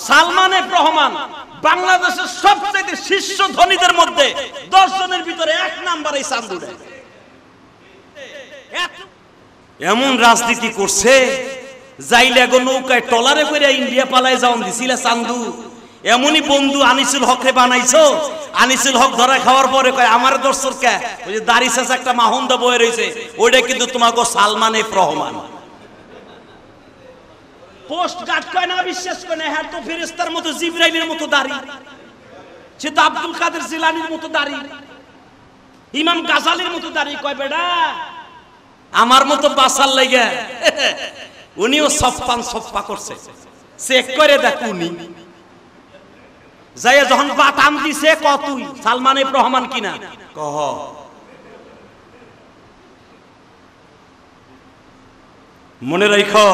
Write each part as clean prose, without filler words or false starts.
Salman F Rahman বাংলাদেশের সবচেয়ে শীর্ষ ধনীদের মধ্যে 10 জনের ভিতরে 1 নম্বরে চান্দু দেয়। এমন রাজনীতি করছে যাইলে গো নৌকায় টলারে করে ইন্ডিয়া পালায় যাওন দিছিল চান্দু। এমনই বন্ধু আনিসুল হকরে বানাইছো, আনিসুল হক ধরা খাওয়ার পরে কয় আমার দর্শক কে ওই যে দাড়ি শেষে একটা মাহন্দা বয়ে রয়েছে ওইটা কিন্তু তোমাকে Salman F Rahman. Post guard কয় না, বিশ্বাস করে না, হ্যাঁ তো ফেরেশতার মতো জিবরাইলের মতো দাড়ি, সে তো আব্দুল কাদের জিলানীর মতো দাড়ি, ইমাম গাজালির মতো দাড়ি। কয় বেটা আমার মতো বাসার লাগে উনিও সফা করছে, চেক করে দেখ উনি যাই যখন বাতাম দিছে কতই সালমান এফ রহমান কিনা কহ। মনে রাখো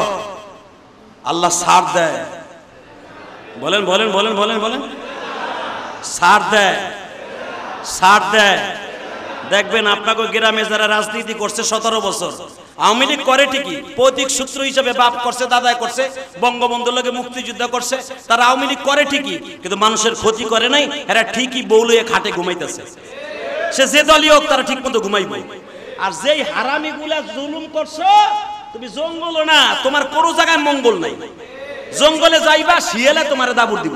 আল্লাহ ছাড় দেয়, বলেন বলেন বলেন বলেন বলেন, ছাড় দেয়, ছাড় দেয়। দেখবেন আপনাকে গ্রামে যারা রাজনীতি করছে 17 বছর আওয়ামী লীগ করে ঠিকই, পৈতৃক সূত্র হিসেবে বাপ করছে, দাদাই করছে, বঙ্গবন্ধুর লগে মুক্তিযুদ্ধ করছে, তারা আওয়ামী লীগ করে ঠিকই, কিন্তু মানুষের ক্ষতি করে নাই। এরা ঠিকই বউলয়ে খাটে ঘুমাইতেছে, সে যে দলই হোক তারা ঠিক মতো ঘুমাইবে। আর যেই হারামি গুলা জুলুম করছো, তুমি জঙ্গল না, তোমার কোনো জায়গায় মঙ্গল নাই। জঙ্গলে যাইবা শিয়ালে তোমার দাবুর দিব,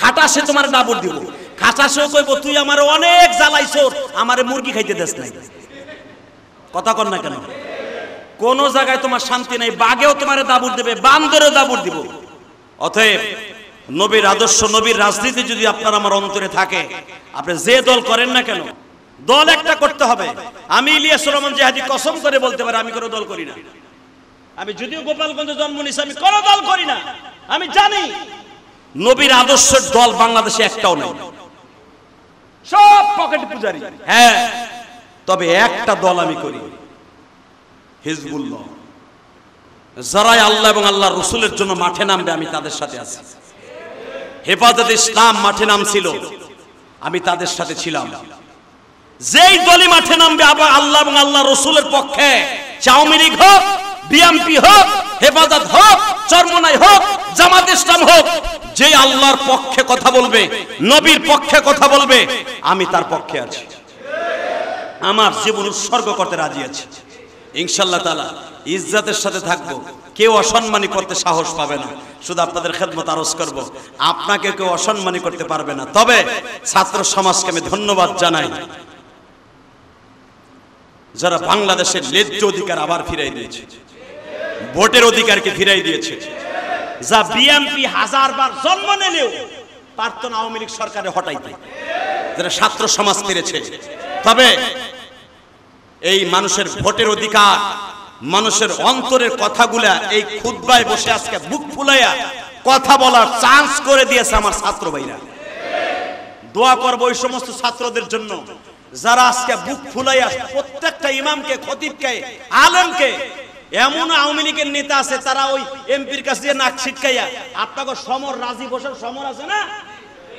খাটাসে তোমার দাবুর দিব, খাটাসেও কইব তুই আমার অনেক জ্বালাইছ, আমারে মুরগি খাইতে দেস নাই। কথা কর না কেন? কোন জায়গায় তোমার শান্তি নাই, বাঘেও তোমার দাবুর দেবে, বান্দরেও দাবুর দিব। অতএব নবীর আদর্শ, নবীর রাজনীতি যদি আপনার আমার অন্তরে থাকে, আপনি যে দল করেন না কেন, দল একটা করতে হবে। আমি ইলিয়াস রহমান জিহাদি কসম করে বলতে পারি আমি কোনো দল করি না। আমি যদিও গোপালগঞ্জে জন্ম নিয়েছি, আমি কোনো দল করি না। আমি জানি নবীর আদর্শের দল বাংলাদেশে একটাও নাই, সব পকেট পূজারি। হ্যাঁ, তবে একটা দল আমি করি, হিজবুল্লাহ। যারাই আল্লাহ এবং আল্লাহ রসুলের জন্য মাঠে নামবে আমি তাদের সাথে আছি। হেফাজত ইসলাম মাঠে নামছিল, আমি তাদের সাথে ছিলাম। যেই দলই মাঠে নামবে আবার আল্লাহ এবং আল্লাহ রসুলের পক্ষে, আওয়ামী লীগ হোক, বিএনপি হোক, হেফাজত হোক, চরমনাই হোক, জামাত ইসলাম হোক, যে আল্লাহর পক্ষে কথা বলবে, নবীর পক্ষে কথা বলবে, আমি তার পক্ষে আছি, আমার জীবন উৎসর্গ করতে রাজি আছি। ইনশাআল্লাহ তাআলা ইজ্জতের সাথে থাকবো, কেউ অসম্মানী করতে সাহস পাবে না। শুধু আপনাদের খেদমত আরজ করব, আপনাকে কেউ অসম্মানী করতে পারবে না। তবে ছাত্র সমাজকে আমি ধন্যবাদ জানাই, যারা বাংলাদেশের ন্যায্য অধিকার আবার ফিরাই দিয়েছে, ভোটের অধিকারকে ফিরাই দিয়েছে। যা বিএনপি 1000 বার জন্ম নিলেও পারত না আওয়ামী লীগ সরকারে হটাইতে, যারা ছাত্র সমাজ ফিরেছে। তবে এই মানুষের ভোটের অধিকার, মানুষের অন্তরের কথাগুলা এই খুতবায় বসে আজকে বুক ফুলাইয়া কথা বলার চান্স করে দিয়েছে আমার ছাত্র ভাইরা। দোয়া করব ওই সমস্ত ছাত্রদের জন্য যারা আজকে বুক ফুলাইয়া প্রত্যেকটা ইমামকে, খতিবকে, আলেমকে, এমন আওয়ামী লীগের নেতা আছে তারা ওই এমপির কাছে নাক ছিটকাইয়া, আপনাকে সমর রাজীব হোসেন সমর আছে না,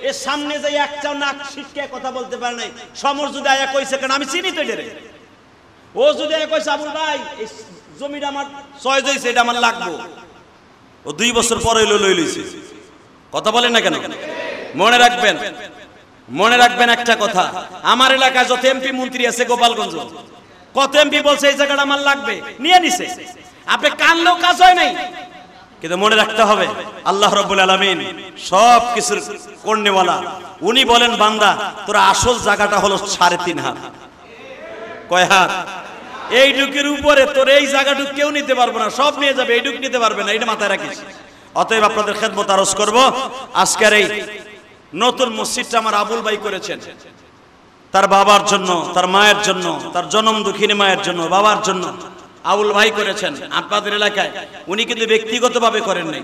এর সামনে যাই একটাও নাক ছিটকায় কথা বলতে পারে নাই। সমর যদি আয়া কইছে, কেন আমি চিনি তো এটারে, ও যদি আয়া কইছে আবুল ভাই এই জমিটা আমার চয়েস হয়েছে, এটা আমার লাগবো, ও 2 বছর পরে লই লইছে। কথা বলেন না কেন? মনে রাখবেন, মনে রাখবেন একটা কথা, আমার এলাকায় যত এমপি মন্ত্রী আছে গোপালগঞ্জ, কত এমপি বলছে এই জায়গাটা আমার লাগবে, নিয়ে নিছে। আপনি কানলেও কাজ হয় নাই, কিন্তু মনে রাখতে হবে আল্লাহ রাব্বুল আলামিন সব কিছুর করনেওয়ালা। উনি বলেন বান্দা তোর আসল জায়গাটা হলো 3.5 হাত। কয় হাত? এইটুকের উপরে তোর এই জায়গাটুকু কেউ নিতে পারবে না, সব নিয়ে যাবে, এইটুকু নিতে পারবে না, এটা মাথায় রাখিস। অতএব আপনাদের খেদমত আরজ করব, আজকের এই নতুন মসজিদটা আমার আবুল ভাই করেছেন, তার বাবার জন্য, তার মায়ের জন্য, তার জনম দুঃখিনী মায়ের জন্য, বাবার জন্য আবুল ভাই করেছেন। আপনাদের এলাকায় উনি কিন্তু ব্যক্তিগতভাবে করেন নাই,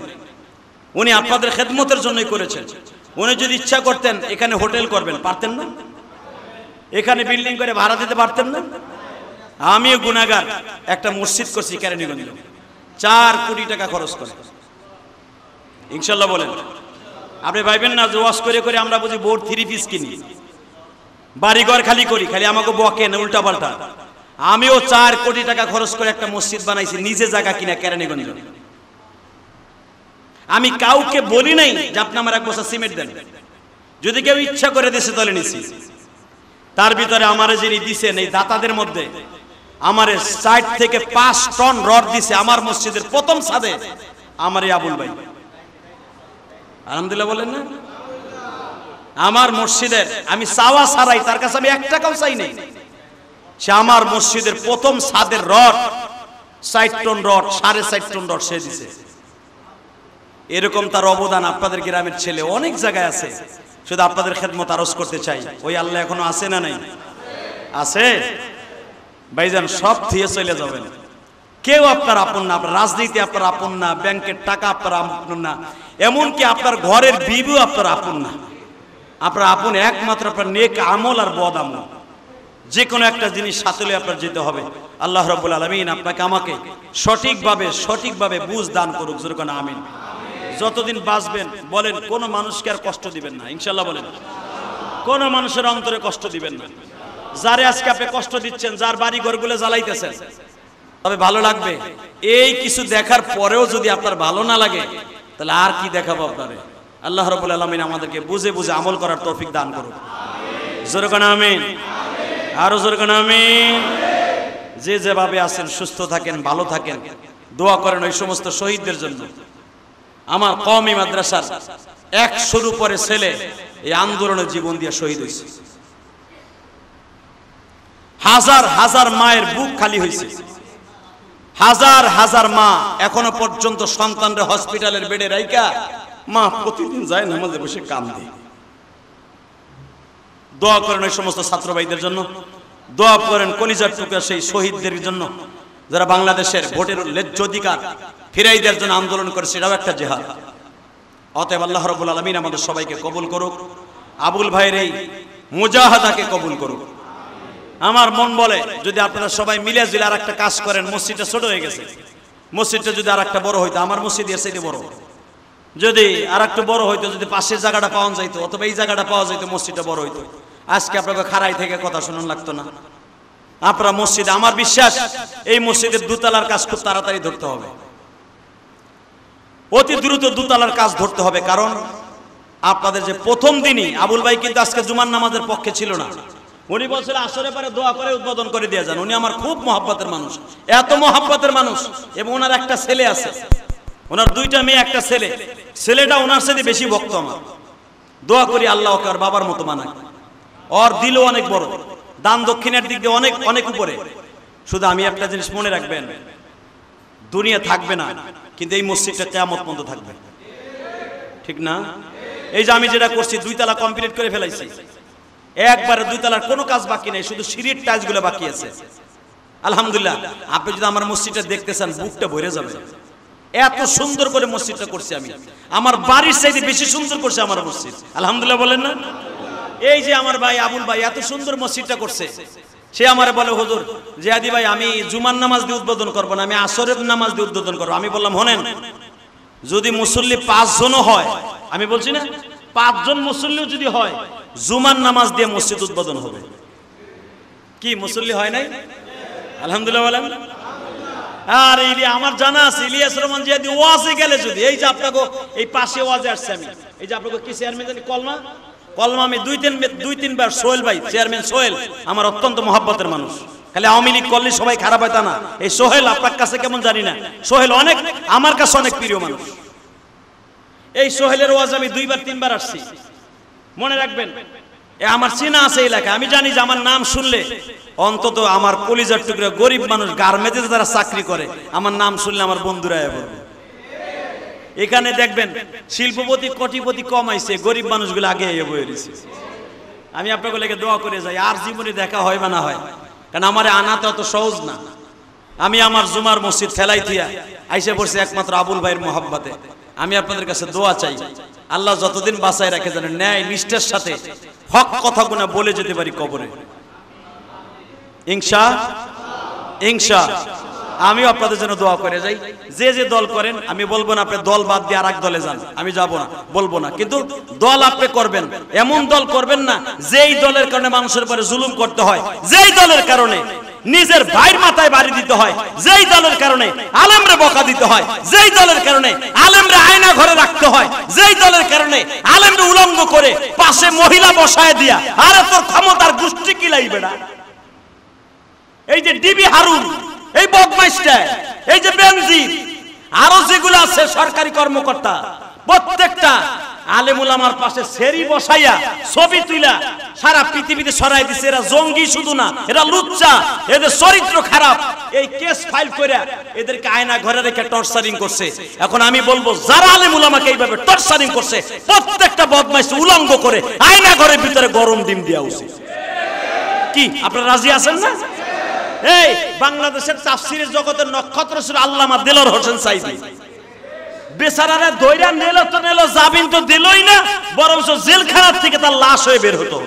উনি আপনাদের খেদমতের জন্যই করেছেন। উনি যদি ইচ্ছা করতেন এখানে হোটেল করবেন, পারতেন না? এখানে বিল্ডিং করে ভাড়া দিতে পারতেন না? আমিও গুনাহগার, একটা মসজিদ করছি কেরানীগঞ্জে, 4 কোটি টাকা খরচ করে। ইনশাআল্লাহ বলেন, আপনি ভাইবেন না যে ওয়াজ করে করে আমরা বুঝি বোর্ড 3 পিস কিনি, বাড়িঘর খালি করি, খালি আমাকে বকেন উল্টা পাল্টা। আমিও 4 কোটি টাকা খরচ করে একটা মসজিদ বানাইছি, নিজে জায়গা কিনা কেরানীগঞ্জে। আমি কাউকে বলি নাই যে আপনি আমার 1 বস্তা সিমেন্ট দেন। যদি কেউ ইচ্ছা করে দিছে তাহলে নিছি। তার ভিতরে আমারে যিনি দিছেন এই দাতাদের মধ্যে আমারে 60 থেকে 5 টন রড দিছে আমার মসজিদের প্রথম ছাদে আমার এই আবুল ভাই। আলহামদুলিল্লাহ বলেন না? আমার মসজিদের আমি চাওয়া ছাড়াই, তার কাছে আমি 1 টাকাও চাই নাই, সে আমার মসজিদের প্রথম ছাদের rod 60 ton rod, 4.5 ton rod সে দিছে। এরকম তার অবদান আপনাদের গ্রামের ছেলে অনেক জায়গায় আছে। শুধু আপনাদের খেদমত আরজ করতে চাই, ওই আল্লাহ এখনো আছে না নাই? আছে ভাইজান, সব দিয়ে চলে যাবেন। কেউ আপনার আপন না, আপনার রাজনীতি আপনার আপন না, ব্যাংকের টাকা আপনার আপন না, এমনকি আপনার ঘরের বিবিও আপনার আপন না। আপনার আপন একমাত্র আপনার নেক আমল আর বদ আমল। যে কোনো একটা জিনিস সাথে আপনার যেতে হবে। আল্লাহ রাব্বুল আলামিন আপনাকে আমাকে সঠিকভাবে বুঝ দান করুক। জোরে কোন আমিন। যতদিন বাঁচবেন বলেন কোন মানুষকে আর কষ্ট দিবেন না, ইনশাআল্লাহ বলেন। কোন মানুষের অন্তরে কষ্ট দিবেন না। যারে আজকে আপনি কষ্ট দিচ্ছেন, যার বাড়ি ঘরগুলো জ্বালাইতেছেন, তবে ভালো লাগবে। এই কিছু দেখার পরেও যদি আপনার ভালো না লাগে তাহলে আর কি দেখাবো আপনারে। আল্লাহ রাব্বুল আলামিন আমাদেরকে বুঝে বুঝে আমল করার তৌফিক দান করুক। জোরে কোন আমিন। আরো জোরে কোন আমিন। যে যেভাবে আছেন সুস্থ থাকেন, ভালো থাকেন, দোয়া করেন ওই সমস্ত শহীদদের জন্য। আমার কওমি মাদ্রাসার 100-র উপরে ছেলে এই আন্দোলনে জীবন দিয়ে শহীদ হয়েছে। হাজার হাজার মায়ের বুক খালি হয়েছে। হাজার হাজার মা এখনো পর্যন্ত সন্তানরা হসপিটালের বেডে রাইখা মা প্রতিদিন যায় নামাজে বসে কান্দে। দোয়া করেন ওই সমস্ত ছাত্র ভাইদের জন্য, দোয়া করেন কলিজার টুকরা সেই শহীদদের জন্য যারা বাংলাদেশের ভোটের ন্যায্য অধিকার ফিরাই দেওয়ার জন্য আন্দোলন করে। সেটাও একটা জিহাদ। অতএব আল্লাহ রাব্বুল আলামিন আমাদের সবাইকে কবুল করুক, আবুল ভাইয়ের এই মুজাহাদাকে কবুল করুক। আমার মন বলে যদি আপনারা সবাই মিলে জিলে আর একটা কাজ করেন, মসজিদটা ছোট হয়ে গেছে, মসজিদটা যদি আর একটা বড় হইতো, আমার মসজিদ এর চাইতে বড়, যদি আর একটু বড় হইতো, যদি পাশের জায়গাটা পাওয়া যাইতো অথবা এই জায়গাটা পাওয়া যাইতো, মসজিদটা বড় হইতো, আজকে আপনাকে খাড়াই থেকে কথা শোনানো লাগতো না। আপনারা মসজিদে, আমার বিশ্বাস এই মসজিদের দোতলার কাজ খুব তাড়াতাড়ি ধরতে হবে, অতি দ্রুত দোতলার কাজ ধরতে হবে। কারণ আপনাদের যে প্রথম দিনই আবুল ভাই কিন্তু আজকে জুমার নামাজের পক্ষে ছিল না। উনি বলছিল আসরে পরে দোয়া করে উদ্বোধন করে দিয়ে যান। উনি আমার খুব মহব্বতের মানুষ, এত মহব্বতের মানুষ। এবং ওনার একটা ছেলে আছে, ওনার 2টা মেয়ে, একটা ছেলে। ছেলেটা ওনার সাথে বেশি ভক্ত আমার। দোয়া করি আল্লাহ ওকে আর বাবার মতো বানায়। ওর দিলও অনেক বড়, দান দক্ষিণের দিক দিয়ে অনেক অনেক উপরে। শুধু আমি একটা জিনিস মনে রাখবেন, দুনিয়া থাকবে না কিন্তু এই মসজিদটা কিয়ামত পর্যন্ত থাকবে, ঠিক না? এই যে আমি যেটা করছি, 2 তলা কমপ্লিট করে ফেলাইছি, একবারে 2 তলার কোনো কাজ বাকি নেই, শুধু সিঁড়ির টাইলসগুলো বাকি আছে। আলহামদুলিল্লাহ, আপনি যদি আমার মসজিদটা দেখতে চান বুকটা ভরে যাবে। এত সুন্দর করে মসজিদটা করছি আমি, আমার বাড়ির চাইতে বেশি সুন্দর করছে আমার মসজিদ। আলহামদুলিল্লাহ বলেন না? এই যে আমার ভাই আবুল ভাই এত সুন্দর মসজিদটা করছে, সে আমারে বলে হুজুর জিয়াদি ভাই আমি জুমার নামাজ দিয়ে উদ্বোধন করবো না, আমি আসরের নামাজ দিয়ে উদ্বোধন করবো। আমি বললাম হনেন, যদি মুসল্লি 5 জনও হয়, আমি বলছি না 5 জন মুসল্লিও যদি হয়, জুমার নামাজ দিয়ে মসজিদ উদ্বোধন হবে। কি মুসল্লি হয় নাই? আলহামদুলিল্লাহ বলেন। আর আমার জানা আছে ইলিয়াস রহমান জিয়াদি ওয়াজে গেলে যদি, এই যে আপনাকে এই পাশে ওয়াজে আসছে, আমি এই যে আপনাকে কি চেয়ারম্যান জানি কলমা আমি 2-3 বার সোহেল ভাই, চেয়ারম্যান সোহেল আমার অত্যন্ত মহব্বতের মানুষ। খালি আওয়ামী লীগ করলে সবাই খারাপ হয় তা না। এই সোহেল আপনার কাছে কেমন জানি না, সোহেল অনেক আমার কাছে অনেক প্রিয় মানুষ। এই সোহেলের ওয়াজ আমি 2-3 বার আসছি। মনে রাখবেন, আমার চেনা আছে এলাকা, আমি জানি যে আমার নাম শুনলে অন্তত আমার কলিজার টুকরা গরিব মানুষ গার্মেন্টসে যারা চাকরি করে, আমার নাম শুনলে আমার বন্ধুরা বলবে। এখানে দেখবেন শিল্পপতি কোটিপতি কম আইছে, গরিব মানুষগুলো আগে বয়ে রয়েছে। আমি আপনাকে লেগে দোয়া করে যাই, আর জীবনে দেখা হয় বা না হয়, কারণ আমার আনা তো অত সহজ না। আমি আমার জুমার মসজিদ ফেলাই দিয়া আইসে পড়ছি একমাত্র আবুল ভাইয়ের মহব্বতে। আমি আপনাদের কাছে দোয়া চাই, আল্লাহ যতদিন বাঁচায় রাখে যেন ন্যায় নিষ্ঠার সাথে হক কথাগুলো বলে যেতে পারি কবরে, ইনশা। আমিও আপনাদের জন্য দোয়া করে যাই। যে যে দল করেন, আমি বলবো না আপনি দল বাদ দিয়ে আরেক দলে যান, আমি যাব না, বলবো না। কিন্তু দল আপনি করবেন, এমন দল করবেন না যেই দলের কারণে মানুষের উপরে জুলুম করতে হয়, যেই দলের কারণে নিজের ভাইয়ের মাথায় বাড়ি দিতে হয়, যেই দলের কারণে আলেমরে বকা দিতে হয়, যেই দলের কারণে আলেমরে আয়না ঘরে রাখতে হয়, যেই দলের কারণে আলেমরে উলঙ্গ করে পাশে মহিলা বসায় দিয়া, আরে তোর ক্ষমতার গোষ্ঠী কি লাইবে না? এই যে ডিবি হারুন, এই বদমাইশটা, এই যে বেনজির, আরো যেগুলো আছে সরকারি কর্মকর্তা, প্রত্যেকটা আলেম উলামার পাশে সেরি বসাইয়া ছবি তুইলা সারা পৃথিবীতে ছড়াই দিছে। এরা জঙ্গি শুধু না, এরা লুচ্চা, এদের চরিত্র খারাপ। এই কেস ফাইল করে এদেরকে আয়না ঘরে রেখে টর্চারিং করছে। এখন আমি বলবো, যারা আলেম উলামাকে এইভাবে টর্চারিং করছে, প্রত্যেকটা বদমাইশ উলঙ্গ করে আয়না ঘরের ভিতরে গরম ডিম দেওয়া উচিত। কি আপনারা রাজি আছেন না? এই বাংলাদেশের তাফসীরের জগতের নক্ষত্র ছিল আল্লামা দেলোয়ার হোসেন সাইদি। বেচারারে দইরা নেল তো নেল, জামিন তো দিলই না, বরঞ্চ জেলখানার থেকে তার লাশ হয়ে বের হতো।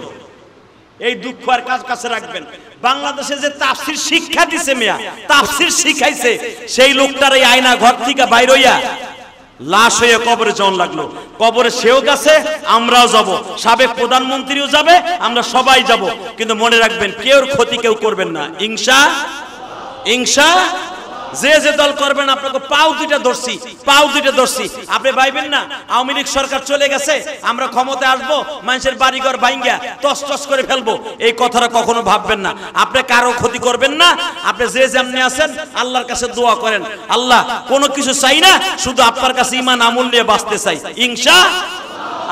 এই দুঃখ আর কাছে রাখবেন। বাংলাদেশে যে তাফসীর শিক্ষা দিছে, মিয়া তাফসীর শিখাইছে, সেই লোকটার এই আয়না ঘর থেকে বাইর হইয়া লাশ হয়ে কবরে যাওয়ার লাগলো। কবরে সেও গেছে, আমরাও যাব, সাবেক প্রধানমন্ত্রীও যাবে, আমরা সবাই যাব। কিন্তু মনে রাখবেন, কেউ ক্ষতি কেউ করবেন না। ইনশাআল্লাহ যে যে দল করবেন আপনাকে পাও দুইটা ধরছি। আপনি ভাইবেন না আওয়ামী লীগ সরকার চলে গেছে, আমরা ক্ষমতায় আসবো, মানুষের বাড়িঘর ভাঙ্গা তছতছ করে ফেলবো, এই কথাটা কখনো ভাববেন না। আপনি কারো ক্ষতি করবেন না। আপনি যে যেমনি আছেন আল্লাহর কাছে দোয়া করেন, আল্লাহ কোনো কিছু চাই না, শুধু আপনার কাছে ঈমান আমল নিয়ে বাঁচতে চাই। ইনশাআল্লাহ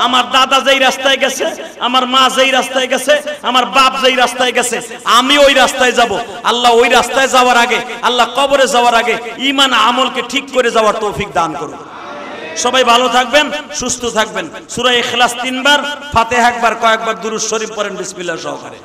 আমার দাদা যেই রাস্তায় গেছে, আমার মা যেই রাস্তায় গেছে, আমার বাপ যেই রাস্তায় গেছে, আমি ওই রাস্তায় যাব। আল্লাহ ওই রাস্তায় যাওয়ার আগে, আল্লাহ কবরে যাওয়ার আগে ঈমান আমলকে ঠিক করে যাওয়ার তৌফিক দান করুন। সবাই ভালো থাকবেন, সুস্থ থাকবেন। সূরা ইখলাস 3 বার, ফাতিহা একবার, কয়েকবার দুরূদ শরীফ পড়েন বিসমিল্লাহ সহকারে।